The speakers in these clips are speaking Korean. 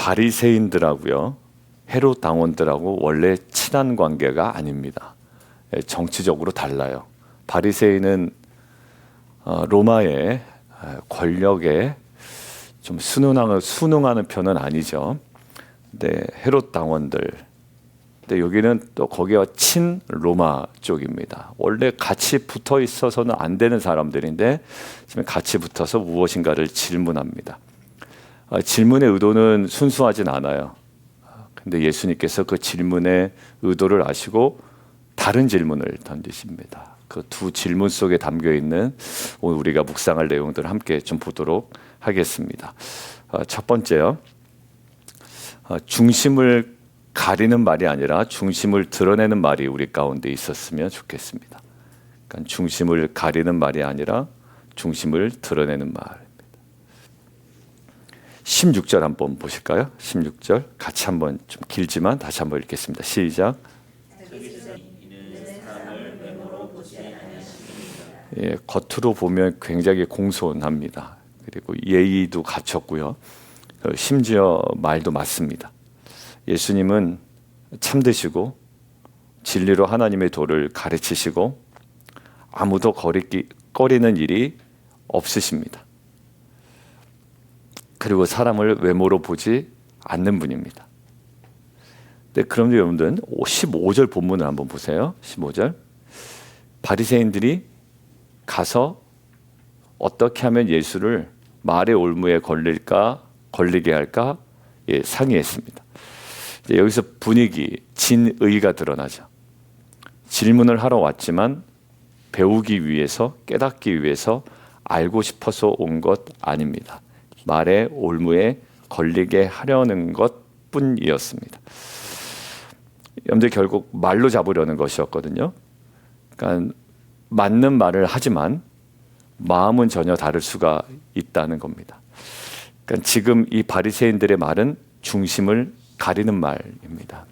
바리새인들하고요, 헤롯 당원들하고 원래 친한 관계가 아닙니다. 정치적으로 달라요. 바리새인은 로마의 권력에 좀 순응하는 편은 아니죠. 근데 헤롯 당원들, 근데 여기는 또 거기와 친 로마 쪽입니다. 원래 같이 붙어 있어서는 안 되는 사람들인데 지금 같이 붙어서 무엇인가를 질문합니다. 질문의 의도는 순수하진 않아요. 근데 예수님께서 그 질문의 의도를 아시고 다른 질문을 던지십니다. 그 두 질문 속에 담겨 있는 오늘 우리가 묵상할 내용들을 함께 좀 보도록 하겠습니다. 첫 번째요. 중심을 가리는 말이 아니라 중심을 드러내는 말이 우리 가운데 있었으면 좋겠습니다. 그러니까 중심을 가리는 말이 아니라 중심을 드러내는 말. 16절 한번 보실까요? 16절 같이 한번 좀 길지만 다시 한번 읽겠습니다. 시작. 예, 겉으로 보면 굉장히 공손합니다. 그리고 예의도 갖췄고요. 심지어 말도 맞습니다. 예수님은 참되시고 진리로 하나님의 도를 가르치시고 아무도 꺼리는 일이 없으십니다. 그리고 사람을 외모로 보지 않는 분입니다. 네, 그런데 여러분들 15절 본문을 한번 보세요. 15절. 바리새인들이 가서 어떻게 하면 예수를 말의 올무에 걸리게 할까 상의했습니다. 여기서 분위기, 진의가 드러나죠. 질문을 하러 왔지만 배우기 위해서, 깨닫기 위해서, 알고 싶어서 온 것 아닙니다. 말의 올무에 걸리게 하려는 것뿐이었습니다. 여러분들 결국 말로 잡으려는 것이었거든요. 그러니까 맞는 말을 하지만 마음은 전혀 다를 수가 있다는 겁니다. 그러니까 지금 이 바리새인들의 말은 중심을 가리는 말입니다.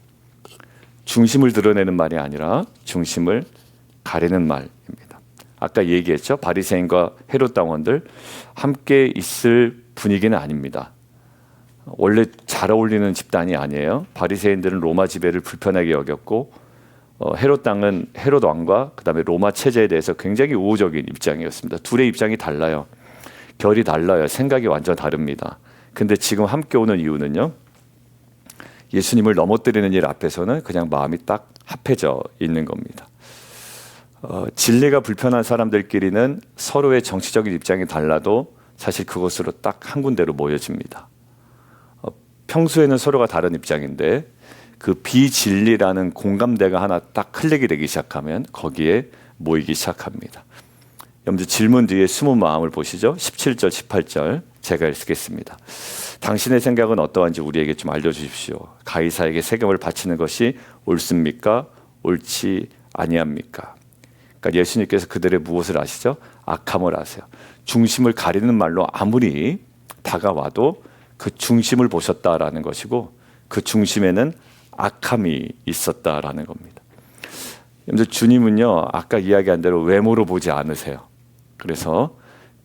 중심을 드러내는 말이 아니라 중심을 가리는 말입니다. 아까 얘기했죠. 바리새인과 헤롯 당원들 함께 있을 분위기는 아닙니다. 원래 잘 어울리는 집단이 아니에요. 바리새인들은 로마 지배를 불편하게 여겼고 헤롯 왕과 그다음에 로마 체제에 대해서 굉장히 우호적인 입장이었습니다. 둘의 입장이 달라요. 결이 달라요. 생각이 완전 다릅니다. 근데 지금 함께 오는 이유는요. 예수님을 넘어뜨리는 일 앞에서는 그냥 마음이 딱 합해져 있는 겁니다. 진리가 불편한 사람들끼리는 서로의 정치적인 입장이 달라도 사실 그것으로 딱 한 군데로 모여집니다. 평소에는 서로가 다른 입장인데 그 비진리라는 공감대가 하나 딱 클릭이 되기 시작하면 거기에 모이기 시작합니다. 여러분들 질문 뒤에 숨은 마음을 보시죠. 17절, 18절 제가 읽겠습니다. 당신의 생각은 어떠한지 우리에게 좀 알려주십시오. 가이사에게 세금을 바치는 것이 옳습니까? 옳지 아니합니까? 그러니까 예수님께서 그들의 무엇을 아시죠? 악함을 아세요. 중심을 가리는 말로 아무리 다가와도 그 중심을 보셨다라는 것이고 그 중심에는 악함이 있었다라는 겁니다. 여러분들 주님은요, 아까 이야기한 대로 외모로 보지 않으세요. 그래서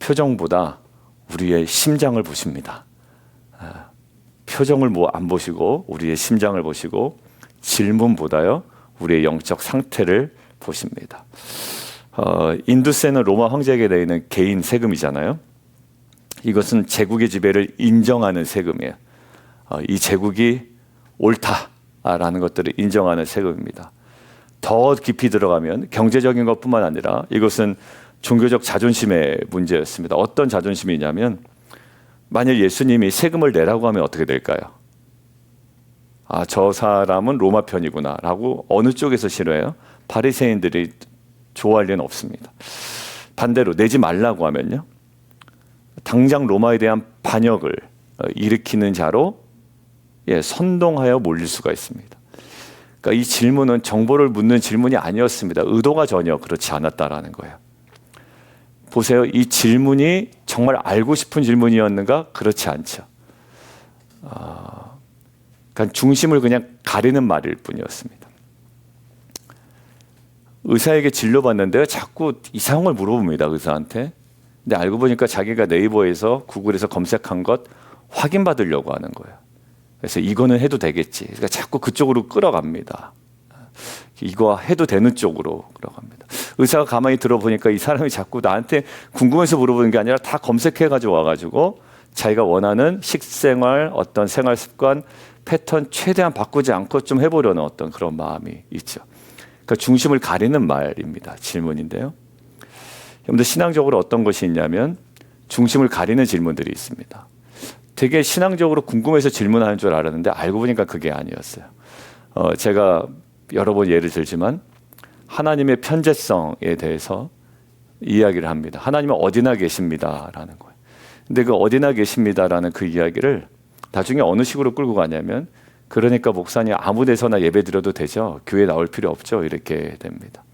표정보다 우리의 심장을 보십니다. 표정을 안 보시고 우리의 심장을 보시고 질문보다요 우리의 영적 상태를 보십니다. 인두세는 로마 황제에게 내리는 개인 세금이잖아요. 이것은 제국의 지배를 인정하는 세금이에요. 이 제국이 옳다라는 것들을 인정하는 세금입니다. 더 깊이 들어가면 경제적인 것뿐만 아니라 이것은 종교적 자존심의 문제였습니다. 어떤 자존심이냐면 만약 예수님이 세금을 내라고 하면 어떻게 될까요? 아, 저 사람은 로마 편이구나 라고 어느 쪽에서 싫어해요? 바리새인들이 좋아할 리는 없습니다. 반대로 내지 말라고 하면요, 당장 로마에 대한 반역을 일으키는 자로 선동하여 몰릴 수가 있습니다. 그러니까 이 질문은 정보를 묻는 질문이 아니었습니다. 의도가 전혀 그렇지 않았다라는 거예요. 보세요. 이 질문이 정말 알고 싶은 질문이었는가? 그렇지 않죠. 그러니까 중심을 그냥 가리는 말일 뿐이었습니다. 의사에게 진료받는데 자꾸 이상한 걸 물어봅니다. 의사한테. 근데 알고 보니까 자기가 네이버에서 구글에서 검색한 것 확인받으려고 하는 거예요. 그래서 이거는 해도 되겠지. 그러니까 자꾸 그쪽으로 끌어갑니다. 이거 해도 되는 쪽으로 끌어갑니다. 의사가 가만히 들어보니까 이 사람이 자꾸 나한테 궁금해서 물어보는 게 아니라 다 검색해가지고 와가지고 자기가 원하는 식생활, 어떤 생활 습관, 패턴 최대한 바꾸지 않고 좀 해보려는 어떤 그런 마음이 있죠. 그러니까 중심을 가리는 말입니다. 질문인데요. 여러분들 신앙적으로 어떤 것이 있냐면 중심을 가리는 질문들이 있습니다. 되게 신앙적으로 궁금해서 질문하는 줄 알았는데 알고 보니까 그게 아니었어요. 제가 여러 번 예를 들지만 하나님의 편재성에 대해서 이야기를 합니다. 하나님은 어디나 계십니다라는 거예요. 근데 그 어디나 계십니다라는 그 이야기를 나중에 어느 식으로 끌고 가냐면 그러니까 목사님 아무 데서나 예배 드려도 되죠. 교회 나올 필요 없죠. 이렇게 됩니다.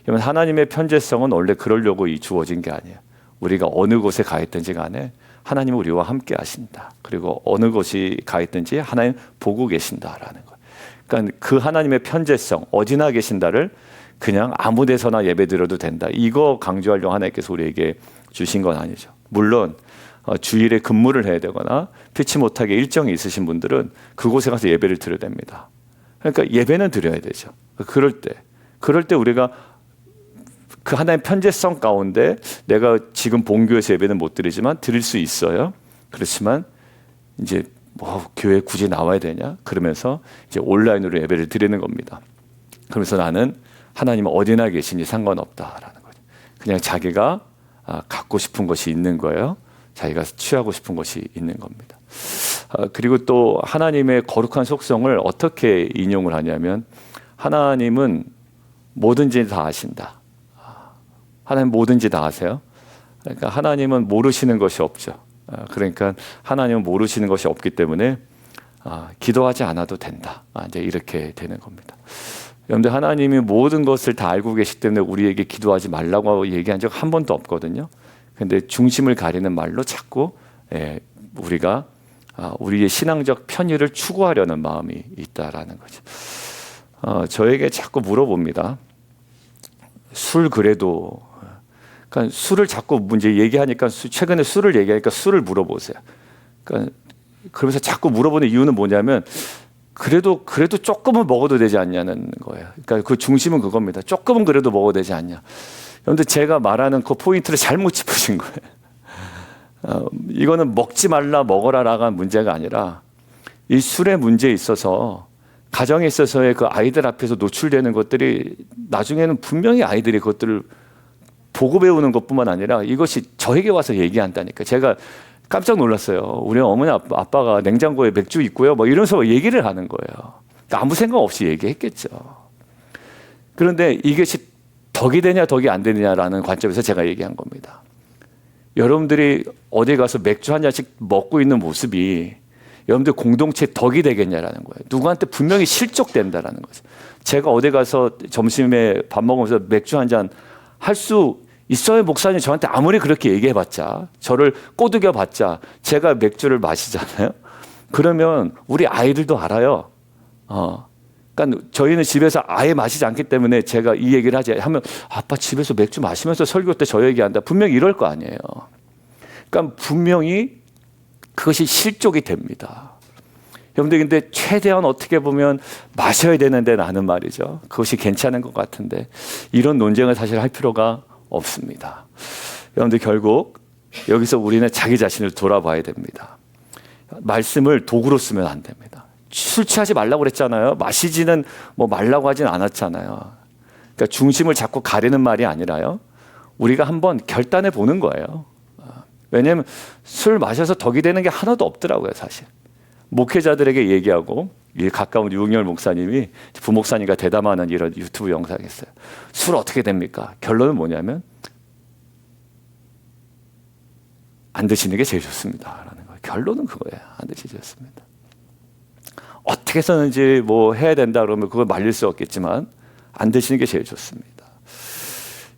그러면 하나님의 편재성은 원래 그러려고 주어진 게 아니에요. 우리가 어느 곳에 가 있든지 간에 하나님은 우리와 함께 하신다. 그리고 어느 곳이 가 있든지 하나님 보고 계신다라는 거예요. 그러니까 그 하나님의 편재성, 어디나 계신다를 그냥 아무 데서나 예배 드려도 된다. 이거 강조하려고 하나님께서 우리에게 주신 건 아니죠. 물론 주일에 근무를 해야 되거나 피치 못하게 일정이 있으신 분들은 그곳에 가서 예배를 드려야 됩니다. 그러니까 예배는 드려야 되죠. 그럴 때 우리가 그 하나의 편재성 가운데 내가 지금 본교에서 예배는 못 드리지만 드릴 수 있어요. 그렇지만 이제 뭐 교회 굳이 나와야 되냐? 그러면서 이제 온라인으로 예배를 드리는 겁니다. 그러면서 나는 하나님은 어디나 계시니 상관없다라는 거죠. 그냥 자기가 갖고 싶은 것이 있는 거예요. 자기가 취하고 싶은 것이 있는 겁니다. 그리고 또 하나님의 거룩한 속성을 어떻게 인용을 하냐면 하나님은 뭐든지 다 아신다. 하나님 뭐든지 다 아세요. 그러니까 하나님은 모르시는 것이 없죠. 그러니까 하나님은 모르시는 것이 없기 때문에 기도하지 않아도 된다. 이제 이렇게 되는 겁니다. 여러분들 하나님이 모든 것을 다 알고 계시기 때문에 우리에게 기도하지 말라고 얘기한 적 한 번도 없거든요. 근데 중심을 가리는 말로 자꾸 우리가 우리의 신앙적 편의를 추구하려는 마음이 있다라는 거죠. 저에게 자꾸 물어봅니다. 술 그래도 그러니까 술을 자꾸 문제 얘기하니까 최근에 술을 얘기하니까 술을 물어보세요. 그러니까 그러면서 자꾸 물어보는 이유는 뭐냐면 그래도 조금은 먹어도 되지 않냐는 거예요. 그러니까 그 중심은 그겁니다. 조금은 그래도 먹어도 되지 않냐. 그런데 제가 말하는 그 포인트를 잘못 짚으신 거예요. 이거는 먹지 말라 먹어라라가 문제가 아니라 이 술의 문제에 있어서 가정에 있어서의 그 아이들 앞에서 노출되는 것들이 나중에는 분명히 아이들이 그것들을 보고 배우는 것뿐만 아니라 이것이 저에게 와서 얘기한다니까. 제가 깜짝 놀랐어요. 우리 어머니 아빠가 냉장고에 맥주 있고요. 뭐 이러면서 얘기를 하는 거예요. 아무 생각 없이 얘기했겠죠. 그런데 이것이 덕이 되냐 덕이 안 되느냐라는 관점에서 제가 얘기한 겁니다. 여러분들이 어디 가서 맥주 한 잔씩 먹고 있는 모습이 여러분들 공동체 덕이 되겠냐라는 거예요. 누구한테 분명히 실족된다라는 거죠. 제가 어디 가서 점심에 밥 먹으면서 맥주 한 잔 할 수 있어요. 목사님 저한테 아무리 그렇게 얘기해봤자 저를 꼬드겨봤자 제가 맥주를 마시잖아요. 그러면 우리 아이들도 알아요. 그러니까 저희는 집에서 아예 마시지 않기 때문에 제가 이 얘기를 하면 아빠 집에서 맥주 마시면서 설교 때 저 얘기한다. 분명히 이럴 거 아니에요. 그러니까 분명히 그것이 실족이 됩니다. 여러분들 근데 최대한 어떻게 보면 마셔야 되는데 나는 말이죠. 그것이 괜찮은 것 같은데 이런 논쟁을 사실 할 필요가 없습니다. 여러분들 결국 여기서 우리는 자기 자신을 돌아봐야 됩니다. 말씀을 도구로 쓰면 안 됩니다. 술 취하지 말라고 그랬잖아요. 마시지는 뭐 말라고 하진 않았잖아요. 그러니까 중심을 자꾸 가리는 말이 아니라요. 우리가 한번 결단해 보는 거예요. 왜냐하면 술 마셔서 덕이 되는 게 하나도 없더라고요, 사실. 목회자들에게 얘기하고 가까운 유흥열 목사님이 부목사님과 대담하는 이런 유튜브 영상이 있어요. 술 어떻게 됩니까? 결론은 뭐냐면 안 드시는 게 제일 좋습니다라는 거예요. 결론은 그거예요. 안 드시는 게 좋습니다. 어떻게 해서는지 뭐 해야 된다 그러면 그걸 말릴 수 없겠지만 안 드시는 게 제일 좋습니다.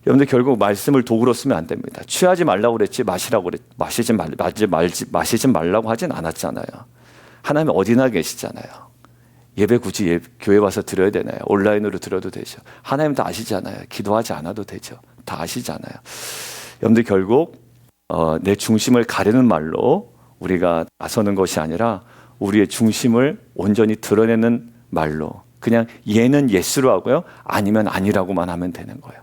여러분들 결국 말씀을 도구로 쓰면 안 됩니다. 취하지 말라고 그랬지 마시라고 그랬지 마시지 말라고 하진 않았잖아요. 하나님 어디나 계시잖아요. 예배 굳이 교회 와서 드려야 되나요? 온라인으로 드려도 되죠. 하나님 다 아시잖아요. 기도하지 않아도 되죠. 다 아시잖아요. 여러분들 결국 내 중심을 가리는 말로 우리가 나서는 것이 아니라 우리의 중심을 온전히 드러내는 말로, 그냥 예는 예스로 하고요, 아니면 아니라고만 하면 되는 거예요.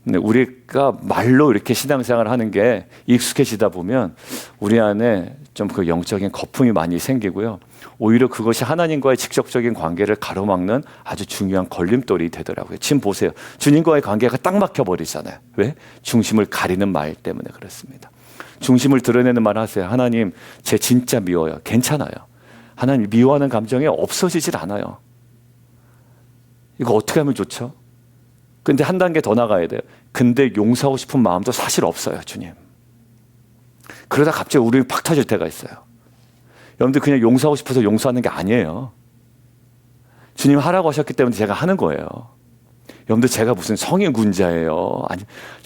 근데 우리가 말로 이렇게 신앙생활을 하는 게 익숙해지다 보면 우리 안에 좀 그 영적인 거품이 많이 생기고요, 오히려 그것이 하나님과의 직접적인 관계를 가로막는 아주 중요한 걸림돌이 되더라고요. 지금 보세요. 주님과의 관계가 딱 막혀버리잖아요. 왜? 중심을 가리는 말 때문에 그렇습니다. 중심을 드러내는 말 하세요. 하나님, 쟤 진짜 미워요. 괜찮아요. 하나님, 미워하는 감정이 없어지질 않아요. 이거 어떻게 하면 좋죠? 근데 한 단계 더 나가야 돼요. 근데 용서하고 싶은 마음도 사실 없어요, 주님. 그러다 갑자기 우리 팍 터질 때가 있어요. 여러분들, 그냥 용서하고 싶어서 용서하는 게 아니에요. 주님 하라고 하셨기 때문에 제가 하는 거예요. 여러분들, 제가 무슨 성인군자예요? 아니,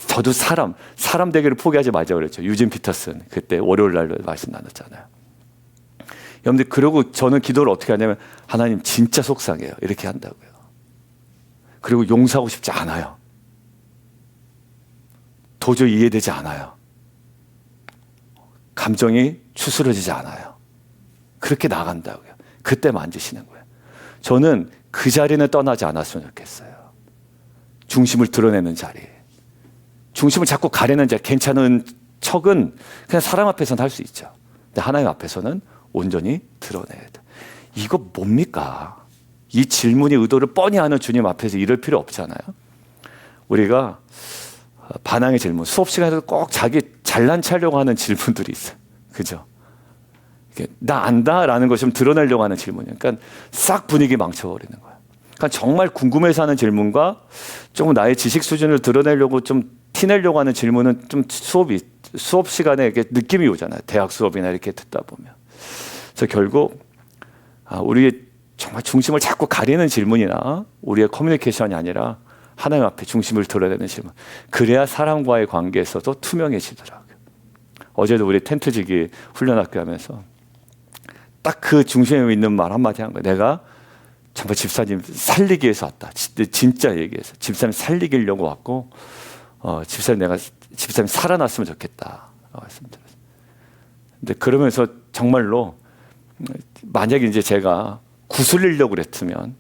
저도 사람 되기를 포기하지 말자 그랬죠. 유진 피터슨 그때 월요일 날로 말씀 나눴잖아요. 여러분들, 그러고 저는 기도를 어떻게 하냐면, 하나님 진짜 속상해요, 이렇게 한다고요. 그리고 용서하고 싶지 않아요. 도저히 이해되지 않아요. 감정이 추스러지지 않아요. 그렇게 나간다고요. 그때 만지시는 거예요. 저는 그 자리는 떠나지 않았으면 좋겠어요. 중심을 드러내는 자리. 중심을 자꾸 가리는 자리. 괜찮은 척은 그냥 사람 앞에서는 할 수 있죠. 근데 하나님 앞에서는 온전히 드러내야 돼요. 이거 뭡니까? 이 질문의 의도를 뻔히 아는 주님 앞에서 이럴 필요 없잖아요. 우리가 반항의 질문, 수업 시간에도 꼭 자기 잘난 체하려고 하는 질문들이 있어요. 그죠? 나 안다라는 것을 좀 드러내려고 하는 질문이에요. 그러니까 싹 분위기 망쳐버리는 거예요. 그러니까 정말 궁금해서 하는 질문과 조금 나의 지식 수준을 드러내려고 좀 티내려고 하는 질문은 좀 수업 시간에 이렇게 느낌이 오잖아요. 대학 수업이나 이렇게 듣다 보면. 그래서 결국 우리의 정말 중심을 자꾸 가리는 질문이나 우리의 커뮤니케이션이 아니라 하나님 앞에 중심을 드러내는 질문. 그래야 사람과의 관계에서도 투명해지더라고요. 어제도 우리 텐트지기 훈련학교 하면서 딱 그 중심에 있는 말 한마디 한 거예요. 내가 정말 집사님 살리기 위해서 왔다. 진짜 얘기해서 집사님 살리기려고 왔고, 집사님 살아났으면 좋겠다 말씀드렸어요. 근데 그러면서 정말로 만약에 이제 제가 구슬리려고 그랬으면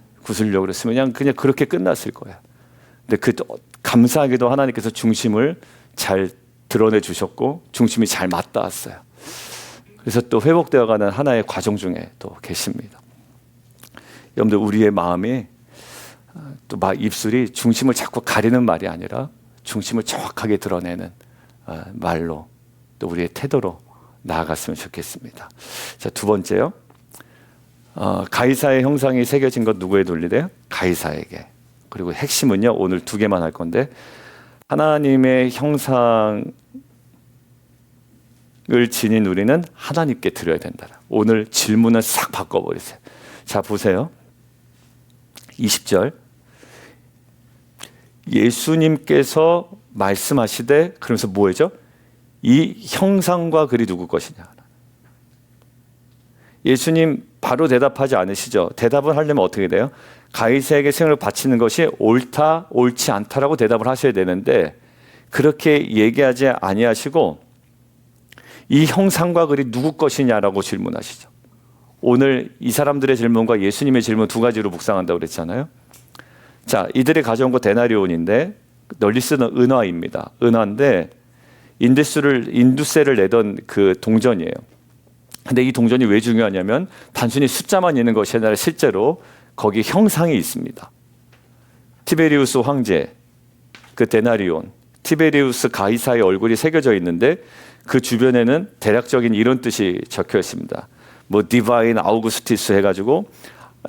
그냥 그렇게 끝났을 거예요. 근데 감사하게도 하나님께서 중심을 잘 드러내 주셨고 중심이 잘 맞닿았어요. 그래서 또 회복되어가는 하나의 과정 중에 또 계십니다. 여러분들, 우리의 마음이 또 입술이 중심을 자꾸 가리는 말이 아니라 중심을 정확하게 드러내는 말로 또 우리의 태도로 나아갔으면 좋겠습니다. 자, 두 번째요. 가이사의 형상이 새겨진 것 누구에 돌리래요? 가이사에게. 그리고 핵심은요, 오늘 두 개만 할 건데, 하나님의 형상을 지닌 우리는 하나님께 드려야 된다. 오늘 질문을 싹 바꿔버리세요. 자, 보세요. 20절. 예수님께서 말씀하시되, 그러면서 뭐죠? 이 형상과 글이 누구 것이냐. 예수님 바로 대답하지 않으시죠. 대답을 하려면 어떻게 돼요? 가이사에게 생을 바치는 것이 옳다, 옳지 않다라고 대답을 하셔야 되는데, 그렇게 얘기하지 아니하시고 이 형상과 글이 누구 것이냐라고 질문하시죠. 오늘 이 사람들의 질문과 예수님의 질문 두 가지로 묵상한다고 그랬잖아요. 자, 이들이 가져온 거 데나리온인데 널리 쓰는 은화입니다. 은화인데 인두세를 내던 그 동전이에요. 근데 이 동전이 왜 중요하냐면 단순히 숫자만 있는 것이 아니라 실제로 거기 형상이 있습니다. 티베리우스 황제, 그 데나리온, 티베리우스 가이사의 얼굴이 새겨져 있는데 그 주변에는 대략적인 이런 뜻이 적혀 있습니다. 뭐 디바인 아우구스티스 해가지고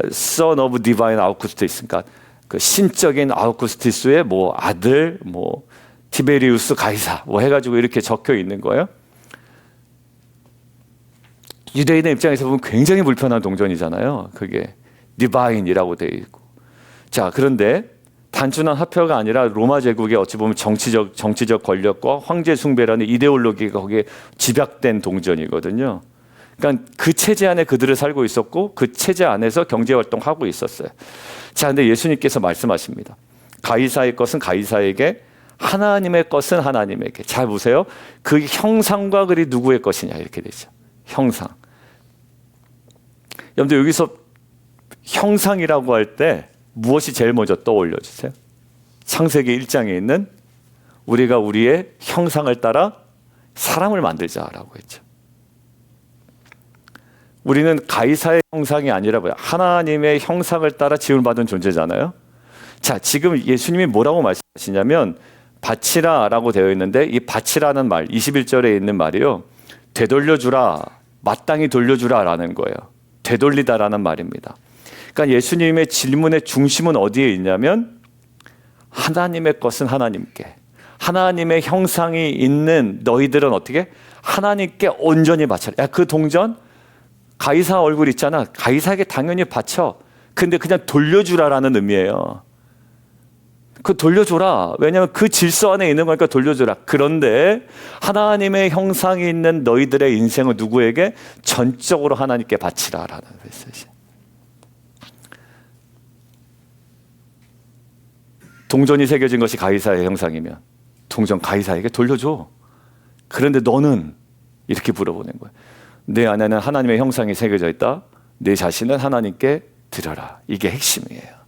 Son of Divine Augustus, 그러니까 그 신적인 아우구스티스의 뭐 아들, 뭐 티베리우스 가이사 뭐 해가지고 이렇게 적혀 있는 거예요. 유대인의 입장에서 보면 굉장히 불편한 동전이잖아요. 그게 디바인이라고 되어 있고. 자, 그런데 단순한 화폐가 아니라 로마 제국의 어찌 보면 정치적 권력과 황제 숭배라는 이데올로기가 거기에 집약된 동전이거든요. 그러니까 그 체제 안에 그들을 살고 있었고 그 체제 안에서 경제 활동하고 있었어요. 자, 근데 예수님께서 말씀하십니다. 가이사의 것은 가이사에게, 하나님의 것은 하나님에게. 잘 보세요. 그 형상과 글이 누구의 것이냐 이렇게 되죠. 형상. 여러분들 여기서 형상이라고 할 때 무엇이 제일 먼저 떠올려 주세요? 창세기 1장에 있는 우리가 우리의 형상을 따라 사람을 만들자라고 했죠. 우리는 가이사의 형상이 아니라 하나님의 형상을 따라 지음을 받은 존재잖아요. 자, 지금 예수님이 뭐라고 말씀하시냐면 바치라라고 되어 있는데 이 바치라는 말 21절에 있는 말이요. 되돌려주라, 마땅히 돌려주라라는 거예요. 되돌리다라는 말입니다. 그러니까 예수님의 질문의 중심은 어디에 있냐면 하나님의 것은 하나님께, 하나님의 형상이 있는 너희들은 어떻게? 하나님께 온전히 바쳐라. 야, 그 동전 가이사 얼굴 있잖아. 가이사에게 당연히 바쳐. 근데 그냥 돌려주라라는 의미예요. 그 돌려줘라. 왜냐하면 그 질서 안에 있는 거니까 돌려줘라. 그런데 하나님의 형상이 있는 너희들의 인생을 누구에게? 전적으로 하나님께 바치라라는 메시지. 동전이 새겨진 것이 가이사의 형상이면 동전 가이사에게 돌려줘. 그런데 너는 이렇게 물어보는 거예요. 내 안에는 하나님의 형상이 새겨져 있다. 내 자신은 하나님께 드려라. 이게 핵심이에요.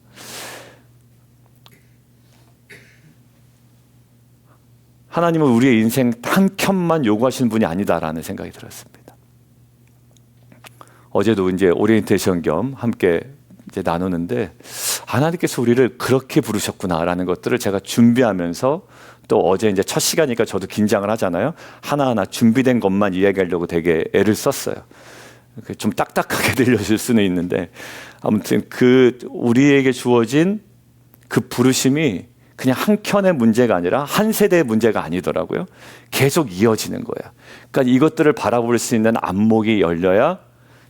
하나님은 우리의 인생 한 켠만 요구하시는 분이 아니다라는 생각이 들었습니다. 어제도 이제 오리엔테이션 겸 함께 이제 나누는데 하나님께서 우리를 그렇게 부르셨구나라는 것들을 제가 준비하면서 또 어제 이제 첫 시간이니까 저도 긴장을 하잖아요. 하나하나 준비된 것만 이야기하려고 되게 애를 썼어요. 좀 딱딱하게 들려질 수는 있는데 아무튼 그 우리에게 주어진 그 부르심이 그냥 한 켠의 문제가 아니라 한 세대의 문제가 아니더라고요. 계속 이어지는 거예요. 그러니까 이것들을 바라볼 수 있는 안목이 열려야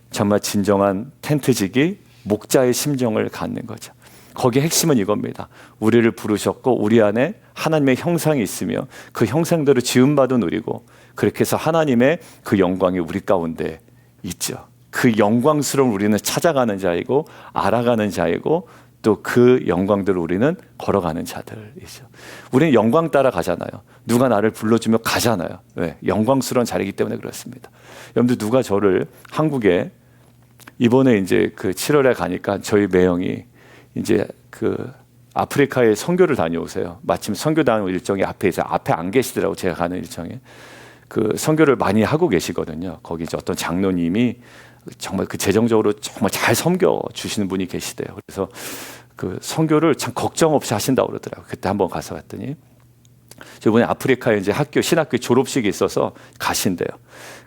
정말 진정한 텐트지기 목자의 심정을 갖는 거죠. 거기에 핵심은 이겁니다. 우리를 부르셨고 우리 안에 하나님의 형상이 있으며 그 형상대로 지음받은 우리고 그렇게 해서 하나님의 그 영광이 우리 가운데 있죠. 그 영광스러운 우리는 찾아가는 자이고 알아가는 자이고 또 그 영광들을 우리는 걸어가는 자들이죠. 우리는 영광 따라 가잖아요. 누가 나를 불러주며 가잖아요. 왜? 영광스러운 자리이기 때문에 그렇습니다. 여러분들 누가 저를 한국에 이번에 이제 그 7월에 가니까 저희 매형이 이제 그 아프리카에 선교를 다녀오세요. 마침 선교 다니는 일정이 앞에 안 계시더라고. 제가 가는 일정에 그 선교를 많이 하고 계시거든요. 거기 이제 어떤 장로님이 정말 그 재정적으로 정말 잘 섬겨 주시는 분이 계시대요. 그래서 그 선교를 참 걱정 없이 하신다고 그러더라고요. 그때 한번 가서 봤더니 이번에 아프리카에 이제 신학교 졸업식이 있어서 가신대요.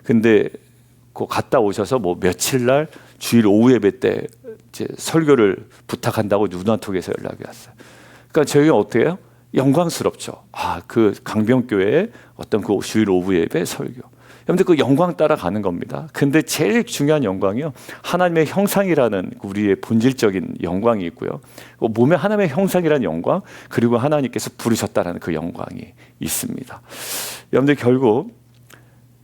근데 그 갔다 오셔서 뭐 며칠 날 주일 오후 예배 때 이제 설교를 부탁한다고 누나톡에서 연락이 왔어요. 그러니까 저희가 어떻게 해요? 영광스럽죠. 그 강병교회의 어떤 그 주일 오후 예배 설교. 여러분들 그 영광 따라가는 겁니다. 근데 제일 중요한 영광이요. 하나님의 형상이라는 우리의 본질적인 영광이 있고요. 몸에 하나님의 형상이라는 영광, 그리고 하나님께서 부르셨다는 그 영광이 있습니다. 여러분들 결국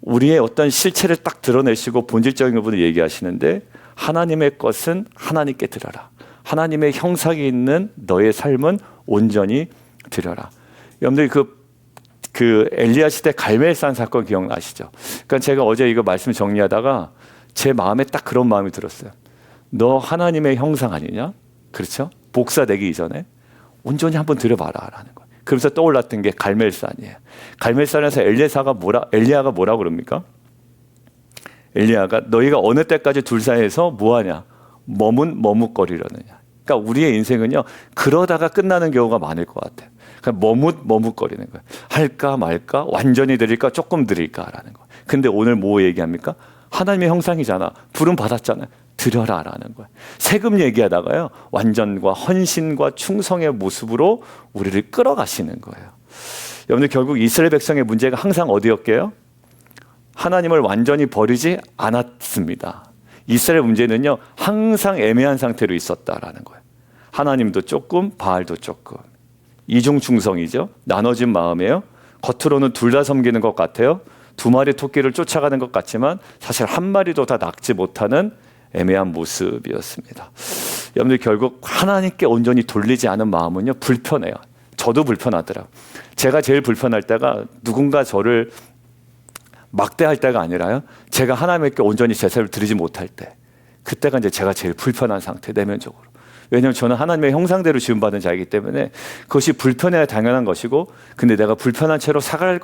우리의 어떤 실체를 딱 드러내시고 본질적인 부분을 얘기하시는데 하나님의 것은 하나님께 드려라. 하나님의 형상이 있는 너의 삶은 온전히 드려라. 여러분들 그 엘리야 시대 갈멜산 사건 기억나시죠? 그러니까 제가 어제 이거 말씀 정리하다가 제 마음에 딱 그런 마음이 들었어요. 너 하나님의 형상 아니냐? 그렇죠? 복사되기 이전에 온전히 한번 들여봐라라는 거예요. 그래서 떠올랐던 게 갈멜산이에요. 갈멜산에서 엘리야가 뭐라고 그럽니까? 엘리야가 너희가 어느 때까지 둘 사이에서 뭐하냐? 머뭇거리려느냐. 그러니까 우리의 인생은요, 그러다가 끝나는 경우가 많을 것 같아요. 그러니까 머뭇거리는 거예요. 할까 말까? 완전히 드릴까? 조금 드릴까라는 거예요. 근데 오늘 뭐 얘기합니까? 하나님의 형상이잖아. 부름 받았잖아요. 드려라라는 거예요. 세금 얘기하다가요, 완전과 헌신과 충성의 모습으로 우리를 끌어가시는 거예요. 여러분들 결국 이스라엘 백성의 문제가 항상 어디였게요? 하나님을 완전히 버리지 않았습니다. 이스라엘 문제는요, 항상 애매한 상태로 있었다라는 거예요. 하나님도 조금, 바알도 조금. 이중충성이죠. 나눠진 마음이에요. 겉으로는 둘 다 섬기는 것 같아요. 두 마리 토끼를 쫓아가는 것 같지만 사실 한 마리도 다 낚지 못하는 애매한 모습이었습니다. 여러분들 결국 하나님께 온전히 돌리지 않은 마음은요, 불편해요. 저도 불편하더라고요. 제가 제일 불편할 때가 누군가 저를 막대할 때가 아니라요, 제가 하나님께 온전히 제사를 드리지 못할 때, 그때가 이제 제가 제일 불편한 상태, 내면적으로. 왜냐하면 저는 하나님의 형상대로 지음받은 자이기 때문에 그것이 불편해야 당연한 것이고, 근데 내가 불편한 채로 살아갈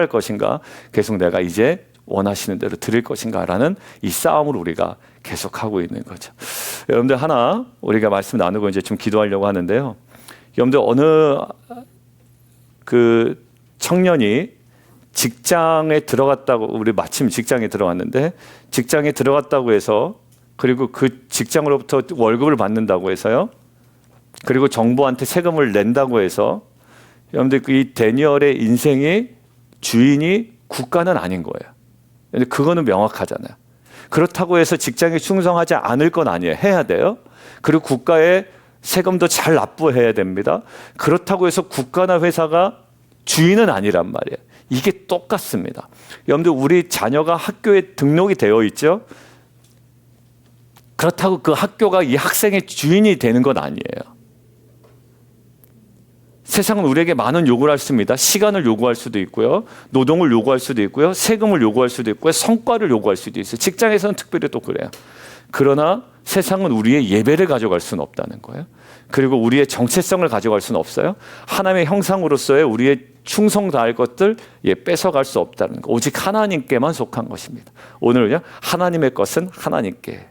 것인가, 계속 내가 이제 원하시는 대로 드릴 것인가라는 이 싸움을 우리가 계속하고 있는 거죠. 여러분들, 하나 우리가 말씀 나누고 이제 좀 기도하려고 하는데요. 여러분들, 어느 그 청년이 직장에 들어갔다고, 우리 마침 직장에 들어갔는데, 직장에 들어갔다고 해서, 그리고 그 직장으로부터 월급을 받는다고 해서요, 그리고 정부한테 세금을 낸다고 해서, 여러분들 이 데니얼의 인생의 주인이 국가는 아닌 거예요. 근데 그거는 명확하잖아요. 그렇다고 해서 직장에 충성하지 않을 건 아니에요. 해야 돼요. 그리고 국가에 세금도 잘 납부해야 됩니다. 그렇다고 해서 국가나 회사가 주인은 아니란 말이에요. 이게 똑같습니다. 여러분들, 우리 자녀가 학교에 등록이 되어 있죠. 그렇다고 그 학교가 이 학생의 주인이 되는 건 아니에요. 세상은 우리에게 많은 요구를 했습니다. 시간을 요구할 수도 있고요, 노동을 요구할 수도 있고요, 세금을 요구할 수도 있고요, 성과를 요구할 수도 있어요. 직장에서는 특별히 또 그래요. 그러나 세상은 우리의 예배를 가져갈 수는 없다는 거예요. 그리고 우리의 정체성을 가져갈 수는 없어요. 하나님의 형상으로서의 우리의 충성 다할 것들 뺏어갈 수 없다는 거. 오직 하나님께만 속한 것입니다. 오늘은요, 하나님의 것은 하나님께.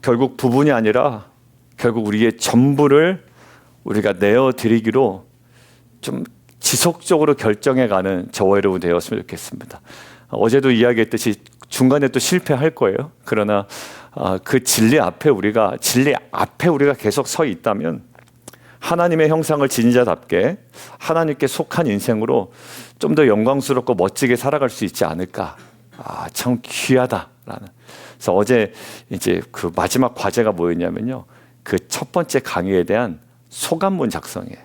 결국 부분이 아니라 결국 우리의 전부를 우리가 내어드리기로 좀 지속적으로 결정해가는 저와 여러분 되었으면 좋겠습니다. 어제도 이야기했듯이 중간에 또 실패할 거예요. 그러나 그 진리 앞에 우리가 계속 서 있다면 하나님의 형상을 지닌 자답게 하나님께 속한 인생으로 좀 더 영광스럽고 멋지게 살아갈 수 있지 않을까. 참 귀하다라는. 그래서 어제 이제 그 마지막 과제가 뭐였냐면요, 그 첫 번째 강의에 대한 소감문 작성이에요.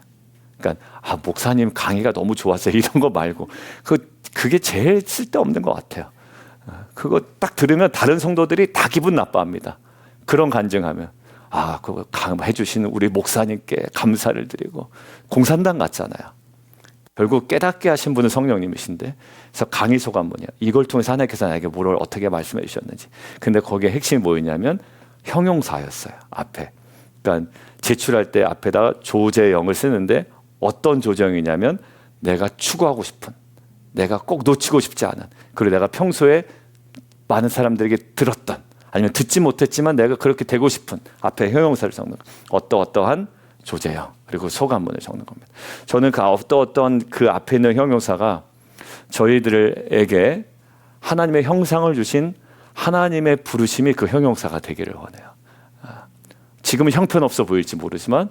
그러니까 목사님 강의가 너무 좋았어요, 이런 거 말고 그게 제일 쓸데없는 것 같아요. 그거 딱 들으면 다른 성도들이 다 기분 나빠합니다. 그런 간증하면 그거 해주시는 우리 목사님께 감사를 드리고, 공산당 같잖아요. 결국 깨닫게 하신 분은 성령님이신데, 그래서 강의 소감문이야. 이걸 통해서 하나님께서 나에게 뭘 어떻게 말씀해 주셨는지. 근데 거기에 핵심이 뭐였냐면 형용사였어요. 앞에. 그러니까 제출할 때 앞에다가 조재영을 쓰는데, 어떤 조정이냐면 내가 추구하고 싶은, 내가 꼭 놓치고 싶지 않은, 그리고 내가 평소에 많은 사람들에게 들었던, 아니면 듣지 못했지만 내가 그렇게 되고 싶은, 앞에 형용사를 적는 어떠한 조재영, 그리고 소감문을 적는 겁니다. 저는 그 어떤 그 앞에 있는 형용사가 저희들에게 하나님의 형상을 주신 하나님의 부르심이 그 형용사가 되기를 원해요. 지금은 형편없어 보일지 모르지만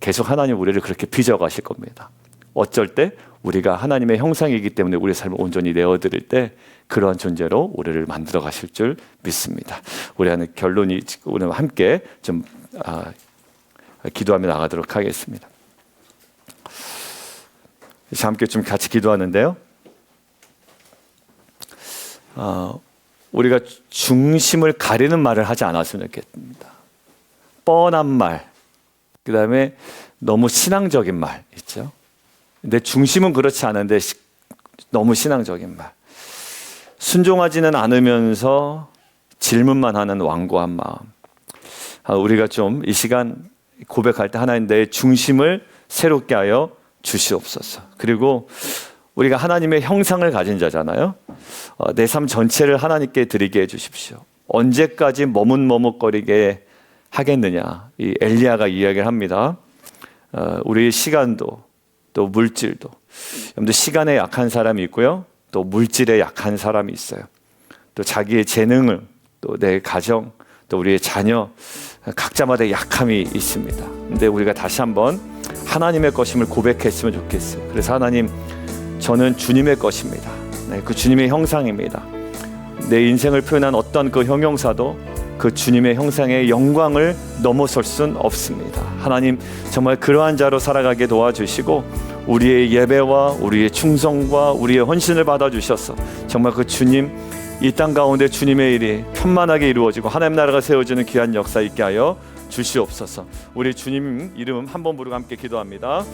계속 하나님 우리를 그렇게 빚어가실 겁니다. 어쩔 때 우리가 하나님의 형상이기 때문에 우리의 삶을 온전히 내어드릴 때 그러한 존재로 우리를 만들어 가실 줄 믿습니다. 우리는 결론이, 오늘 함께 좀 기도하며 나가도록 하겠습니다. 함께 좀 같이 기도하는데요, 우리가 중심을 가리는 말을 하지 않았으면 좋겠습니다. 뻔한 말, 그 다음에 너무 신앙적인 말 있죠. 근데 중심은 그렇지 않은데 너무 신앙적인 말, 순종하지는 않으면서 질문만 하는 완고한 마음. 우리가 좀 이 시간 고백할 때 하나님 내 중심을 새롭게 하여 주시옵소서. 그리고 우리가 하나님의 형상을 가진 자잖아요. 내 삶 전체를 하나님께 드리게 해주십시오. 언제까지 머뭇머뭇거리게 하겠느냐, 이 엘리야가 이야기를 합니다. 우리의 시간도 또 물질도, 여러분들 시간에 약한 사람이 있고요, 또 물질에 약한 사람이 있어요. 또 자기의 재능을, 또 내 가정, 또 우리의 자녀, 각자마다 약함이 있습니다. 근데 우리가 다시 한번 하나님의 것임을 고백했으면 좋겠어요. 그래서 하나님, 저는 주님의 것입니다. 네, 그 주님의 형상입니다. 내 인생을 표현한 어떤 그 형용사도 그 주님의 형상의 영광을 넘어설 순 없습니다. 하나님, 정말 그러한 자로 살아가게 도와주시고 우리의 예배와 우리의 충성과 우리의 헌신을 받아주셔서 정말 그 주님, 이 땅 가운데 주님의 일이 편만하게 이루어지고 하나님 나라가 세워지는 귀한 역사 있게 하여 주시옵소서. 우리 주님 이름 한번 부르고 함께 기도합니다.